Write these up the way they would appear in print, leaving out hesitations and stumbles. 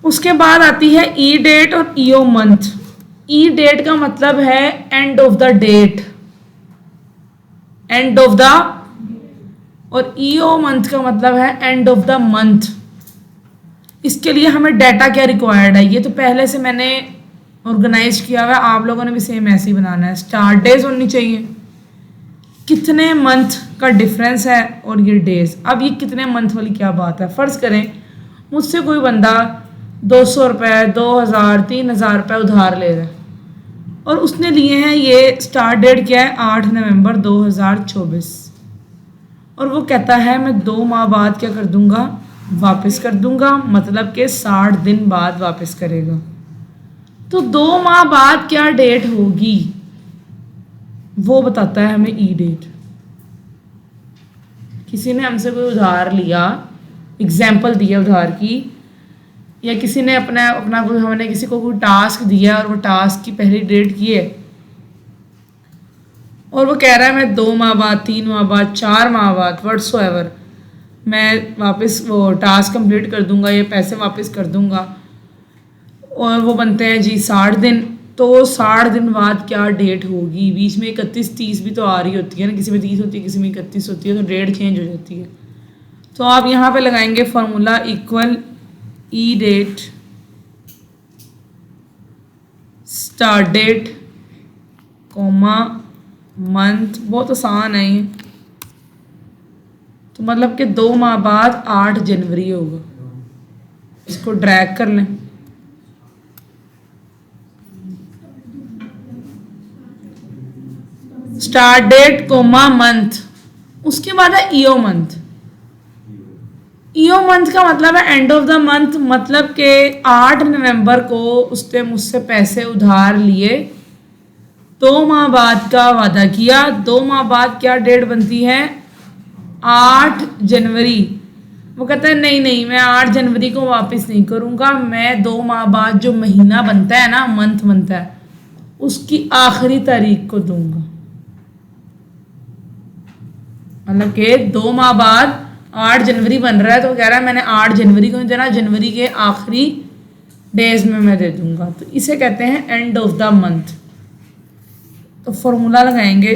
उसके बाद आती है ई डेट और ईओ मंथ। ई डेट का मतलब है end of the date, end of the, और ईओ मंथ का मतलब है एंड ऑफ द मंथ। इसके लिए हमें डाटा क्या रिक्वायर्ड है, ये तो पहले से मैंने ऑर्गेनाइज किया हुआ है, आप लोगों ने भी सेम ऐसे ही बनाना है। स्टार्ट डेज होनी चाहिए, कितने मंथ का डिफरेंस है, और ये डेज। अब ये कितने मंथ वाली क्या बात है, फ़र्ज़ करें मुझसे कोई बंदा 200 रुपये, 2000, 3000 रुपये उधार ले रहा है, और उसने लिए हैं, ये स्टार्ट डेट क्या है 8 नवंबर 2024, और वो कहता है मैं 2 माह बाद क्या कर दूंगा, वापस कर दूंगा, मतलब कि 60 दिन बाद वापस करेगा। तो 2 माह बाद क्या डेट होगी वो बताता है हमें ई डेट। किसी ने हमसे कोई उधार लिया, एग्जाम्पल दिया उधार की, या किसी ने अपना कोई, हमने किसी को कोई टास्क दिया और वो टास्क की पहली डेट की है, और वो कह रहा है मैं 2 माह बाद, 3 माह बाद, 4 माह बाद, व्हाटसोएवर मैं वापस वो टास्क कंप्लीट कर दूंगा, ये पैसे वापस कर दूंगा, और वो बनते हैं जी 60 दिन। तो 60 दिन बाद क्या डेट होगी, बीच में 31, 30 भी तो आ रही होती है ना, किसी में 30 होती है, किसी में 31 होती है, तो डेट चेंज हो जाती है। तो आप यहाँ पे लगाएंगे formula equal E date start date comma month, बहुत आसान है ये। तो मतलब कि 2 माह बाद 8 जनवरी होगा, इसको ड्रैग कर लें। स्टार्ट डेट कोमा मंथ, उसके बाद है ईओ मंथ। ईओ मंथ का मतलब है एंड ऑफ द मंथ, मतलब कि 8 नवंबर को उसने मुझसे पैसे उधार लिए, 2 माह बाद का वादा किया, 2 माह बाद क्या डेट बनती है 8 जनवरी। वो कहता है नहीं नहीं मैं 8 जनवरी को वापस नहीं करूँगा, मैं 2 माह बाद जो महीना बनता है ना, मंथ बनता है, उसकी आखिरी तारीख को दूंगा। मतलब कि 2 माह बाद 8 जनवरी बन रहा है, तो वो कह रहा है मैंने 8 जनवरी को नहीं देना, जनवरी के आखिरी डेज में मैं दे दूंगा। तो इसे कहते हैं एंड ऑफ द मंथ। तो फॉर्मूला लगाएंगे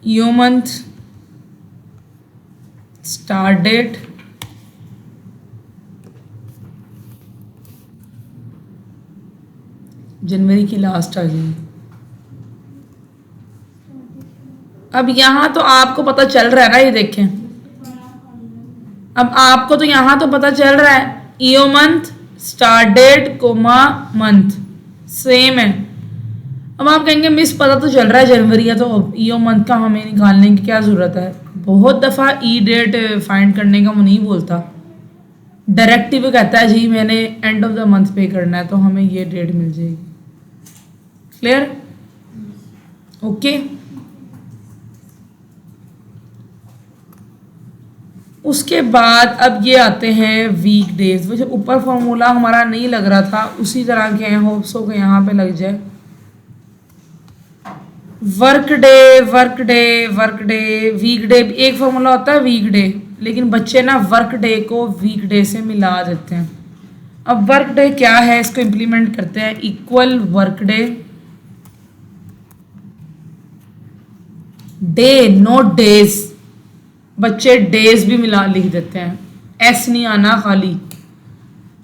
ईओ मंथ स्टार्ट डेट जनवरी की लास्ट आ जाएगी। अब यहाँ तो आपको पता चल रहा है ना, ये देखें, अब आपको तो यहाँ तो पता चल रहा है EO month start date comma month same है। अब आप कहेंगे मिस पता तो चल रहा है जनवरी है, तो ईओ मंथ का हमें निकालने की क्या ज़रूरत है। बहुत दफ़ा ई डेट फाइंड करने का वो नहीं बोलता, डायरेक्ट ही वो कहता है जी मैंने एंड ऑफ द मंथ पे करना है, तो हमें ये डेट मिल जाएगी। क्लियर? ओके। उसके बाद अब ये आते हैं वीक डेज। वो जो ऊपर फॉर्मूला हमारा नहीं लग रहा था उसी तरह के हैं, होप्स हो के यहाँ पे लग जाए। Work day, work day, work day, week day, एक फॉर्मूला होता है वीक डे, लेकिन बच्चे ना वर्क डे को वीक डे से मिला देते हैं। अब वर्क डे क्या है, इसको इम्प्लीमेंट करते हैं, equal work day, day note days, बच्चे डेज भी मिला लिख देते हैं, एस नहीं आना खाली,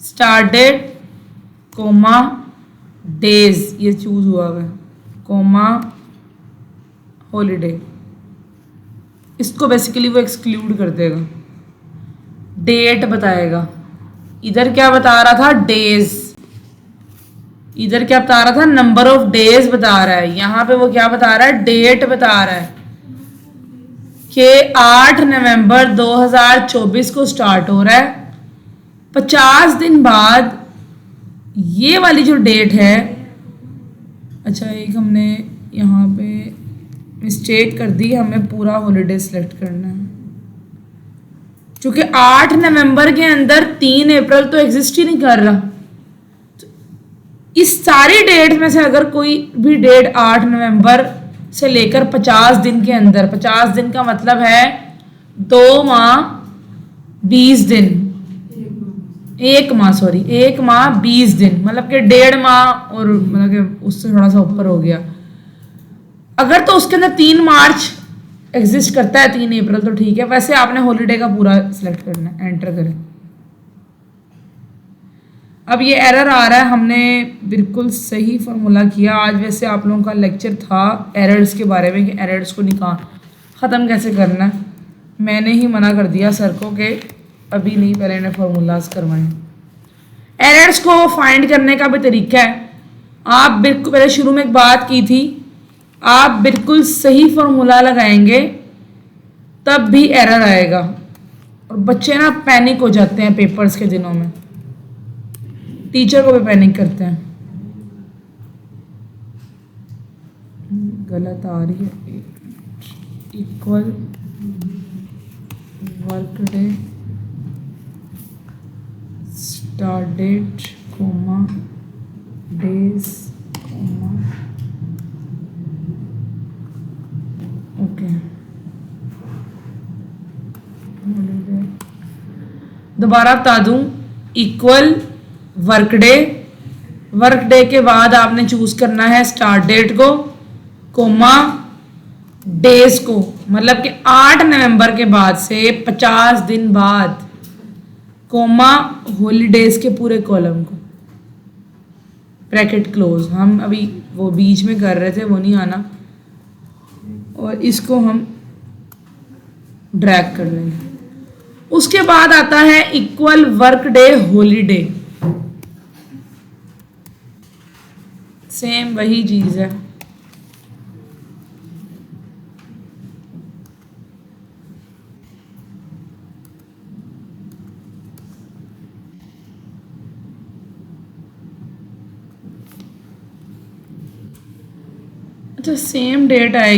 स्टार्ट डेट कोमा डेज ये चूज हुआ है, कोमा हॉलीडे। इसको बेसिकली वो एक्सक्लूड कर देगा, डेट बताएगा। इधर क्या बता रहा था, डेज, इधर क्या बता रहा था, नंबर ऑफ डेज बता रहा है, यहाँ पे वो क्या बता रहा है, डेट बता रहा है कि 8 नवंबर 2024 को स्टार्ट हो रहा है, 50 दिन बाद ये वाली जो डेट है, अच्छा एक हमने यहाँ पे मिस्टेक कर दी, हमें पूरा हॉलीडे सेलेक्ट करना है, क्योंकि 8 नवंबर के अंदर 3 अप्रैल तो एग्जिस्ट ही नहीं कर रहा। तो इस सारी डेट में से अगर कोई भी डेट 8 नवंबर से लेकर 50 दिन के अंदर, 50 दिन का मतलब है 2 माह 20 दिन, 1 माह, सॉरी 1 माह 20 दिन, मतलब कि 1.5 माह और मतलब कि उससे थोड़ा सा ऊपर हो गया। अगर तो उसके अंदर 3 मार्च एग्जिस्ट करता है, 3 अप्रैल, तो ठीक है। वैसे आपने हॉलीडे का पूरा सिलेक्ट करना है, एंटर करें। अब ये एरर आ रहा है, हमने बिल्कुल सही फार्मूला किया। आज वैसे आप लोगों का लेक्चर था एरर्स के बारे में कि एरर्स को ख़त्म कैसे करना है। मैंने ही मना कर दिया सर को कि अभी नहीं, पहले इन्हें फार्मूलाज करवाएं। एरर्स को फाइंड करने का भी तरीका है। आप बिल्कुल पहले शुरू में एक बात की थी, आप बिल्कुल सही फार्मूला लगाएंगे तब भी एरर आएगा। और बच्चे ना पैनिक हो जाते हैं पेपर्स के दिनों में, टीचर को भी पैनिक करते हैं। गलत आ रही है। Equal work day start date comma days comma, okay. दोबारा बता दूं, इक्वल वर्क डे के बाद आपने चूज करना है स्टार्ट डेट को, कोमा डेज को, मतलब कि 8 नवंबर के बाद से 50 दिन बाद, कोमा हॉलीडेज के पूरे कॉलम को, ब्रैकेट क्लोज। हम अभी वो बीच में कर रहे थे, वो नहीं आना, और इसको हम ड्रैग कर लेंगे। उसके बाद आता है equal work day holiday, same वही चीज है। अच्छा, सेम डेट आएगी।